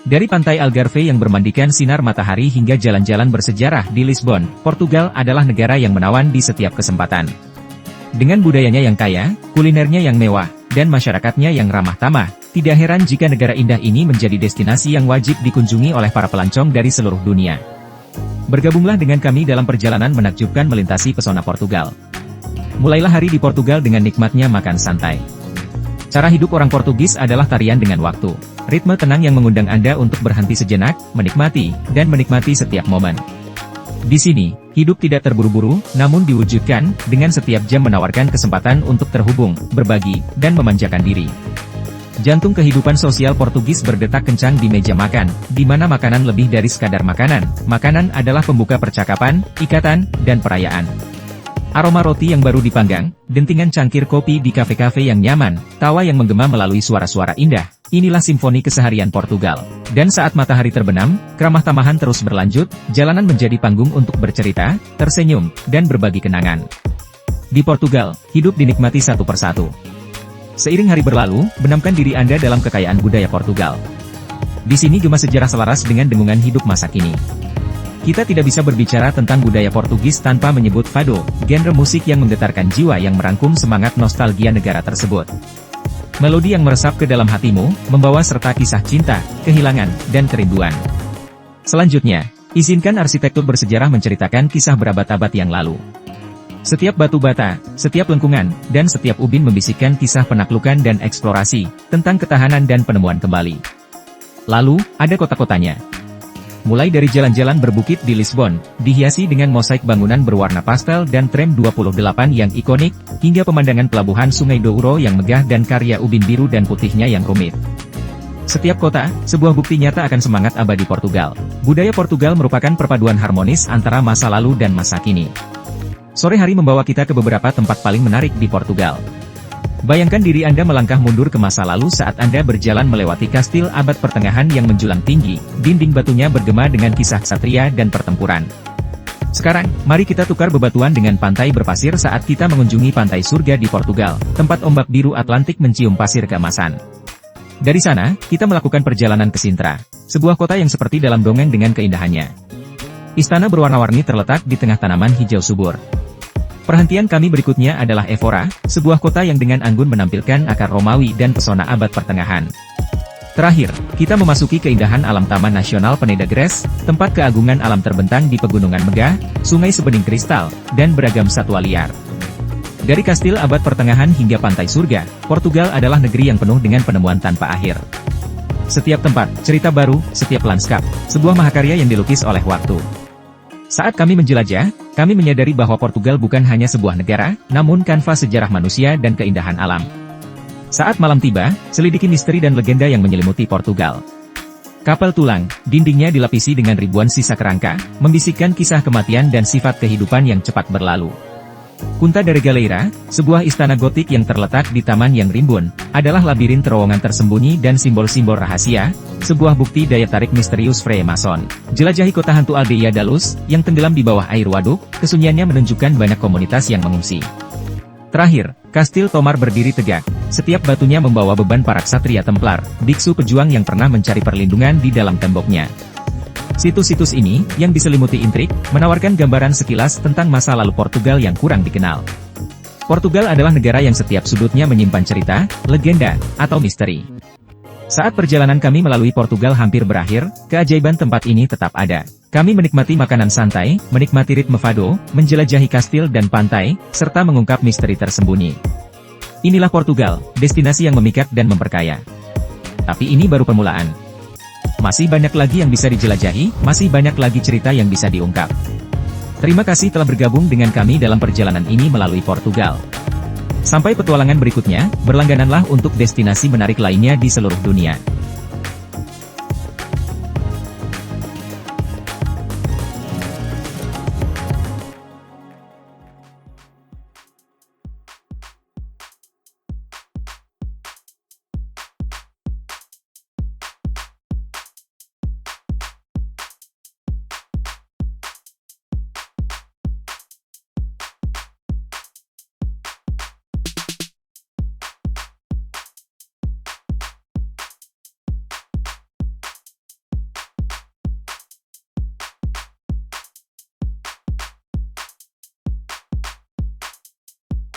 Dari pantai Algarve yang bermandikan sinar matahari hingga jalan-jalan bersejarah di Lisbon, Portugal adalah negara yang menawan di setiap kesempatan. Dengan budayanya yang kaya, kulinernya yang mewah, dan masyarakatnya yang ramah tamah, tidak heran jika negara indah ini menjadi destinasi yang wajib dikunjungi oleh para pelancong dari seluruh dunia. Bergabunglah dengan kami dalam perjalanan menakjubkan melintasi pesona Portugal. Mulailah hari di Portugal dengan nikmatnya makan santai. Cara hidup orang Portugis adalah tarian dengan waktu. Ritme tenang yang mengundang Anda untuk berhenti sejenak, menikmati setiap momen. Di sini, hidup tidak terburu-buru, namun diwujudkan, dengan setiap jam menawarkan kesempatan untuk terhubung, berbagi, dan memanjakan diri. Jantung kehidupan sosial Portugis berdetak kencang di meja makan, di mana makanan lebih dari sekadar makanan. Makanan adalah pembuka percakapan, ikatan, dan perayaan. Aroma roti yang baru dipanggang, dentingan cangkir kopi di kafe-kafe yang nyaman, tawa yang menggema melalui suara-suara indah. Inilah simfoni keseharian Portugal. Dan saat matahari terbenam, keramah tamahan terus berlanjut, jalanan menjadi panggung untuk bercerita, tersenyum, dan berbagi kenangan. Di Portugal, hidup dinikmati satu persatu. Seiring hari berlalu, benamkan diri Anda dalam kekayaan budaya Portugal. Di sini gema sejarah selaras dengan dengungan hidup masa kini. Kita tidak bisa berbicara tentang budaya Portugis tanpa menyebut fado, genre musik yang menggetarkan jiwa yang merangkum semangat nostalgia negara tersebut. Melodi yang meresap ke dalam hatimu, membawa serta kisah cinta, kehilangan, dan kerinduan. Selanjutnya, izinkan arsitektur bersejarah menceritakan kisah berabad-abad yang lalu. Setiap batu bata, setiap lengkungan, dan setiap ubin membisikkan kisah penaklukan dan eksplorasi, tentang ketahanan dan penemuan kembali. Lalu, ada kota-kotanya. Mulai dari jalan-jalan berbukit di Lisbon, dihiasi dengan mosaik bangunan berwarna pastel dan tram 28 yang ikonik, hingga pemandangan pelabuhan Sungai Douro yang megah dan karya ubin biru dan putihnya yang rumit. Setiap kota, sebuah bukti nyata akan semangat abadi Portugal. Budaya Portugal merupakan perpaduan harmonis antara masa lalu dan masa kini. Sore hari membawa kita ke beberapa tempat paling menarik di Portugal. Bayangkan diri Anda melangkah mundur ke masa lalu saat Anda berjalan melewati kastil abad pertengahan yang menjulang tinggi, dinding batunya bergema dengan kisah ksatria dan pertempuran. Sekarang, mari kita tukar bebatuan dengan pantai berpasir saat kita mengunjungi pantai surga di Portugal, tempat ombak biru Atlantik mencium pasir keemasan. Dari sana, kita melakukan perjalanan ke Sintra, sebuah kota yang seperti dalam dongeng dengan keindahannya. Istana berwarna-warni terletak di tengah tanaman hijau subur. Perhentian kami berikutnya adalah Évora, sebuah kota yang dengan anggun menampilkan akar Romawi dan pesona abad pertengahan. Terakhir, kita memasuki keindahan alam Taman Nasional Peneda Gres, tempat keagungan alam terbentang di pegunungan megah, sungai sebening kristal, dan beragam satwa liar. Dari kastil abad pertengahan hingga pantai surga, Portugal adalah negeri yang penuh dengan penemuan tanpa akhir. Setiap tempat, cerita baru, setiap lanskap, sebuah mahakarya yang dilukis oleh waktu. Saat kami menjelajah, kami menyadari bahwa Portugal bukan hanya sebuah negara, namun kanvas sejarah manusia dan keindahan alam. Saat malam tiba, selidiki misteri dan legenda yang menyelimuti Portugal. Kapal tulang, dindingnya dilapisi dengan ribuan sisa kerangka, membisikkan kisah kematian dan sifat kehidupan yang cepat berlalu. Punta da Regaleira, sebuah istana gotik yang terletak di taman yang rimbun, adalah labirin terowongan tersembunyi dan simbol-simbol rahasia, sebuah bukti daya tarik misterius Freemason. Jelajahi kota hantu Aldeia da Luz, yang tenggelam di bawah air waduk, kesunyiannya menunjukkan banyak komunitas yang mengungsi. Terakhir, Kastil Tomar berdiri tegak, setiap batunya membawa beban para ksatria Templar, biksu pejuang yang pernah mencari perlindungan di dalam temboknya. Situs-situs ini, yang diselimuti intrik, menawarkan gambaran sekilas tentang masa lalu Portugal yang kurang dikenal. Portugal adalah negara yang setiap sudutnya menyimpan cerita, legenda, atau misteri. Saat perjalanan kami melalui Portugal hampir berakhir, keajaiban tempat ini tetap ada. Kami menikmati makanan santai, menikmati ritme fado, menjelajahi kastil dan pantai, serta mengungkap misteri tersembunyi. Inilah Portugal, destinasi yang memikat dan memperkaya. Tapi ini baru permulaan. Masih banyak lagi yang bisa dijelajahi, masih banyak lagi cerita yang bisa diungkap. Terima kasih telah bergabung dengan kami dalam perjalanan ini melalui Portugal. Sampai petualangan berikutnya, berlanggananlah untuk destinasi menarik lainnya di seluruh dunia.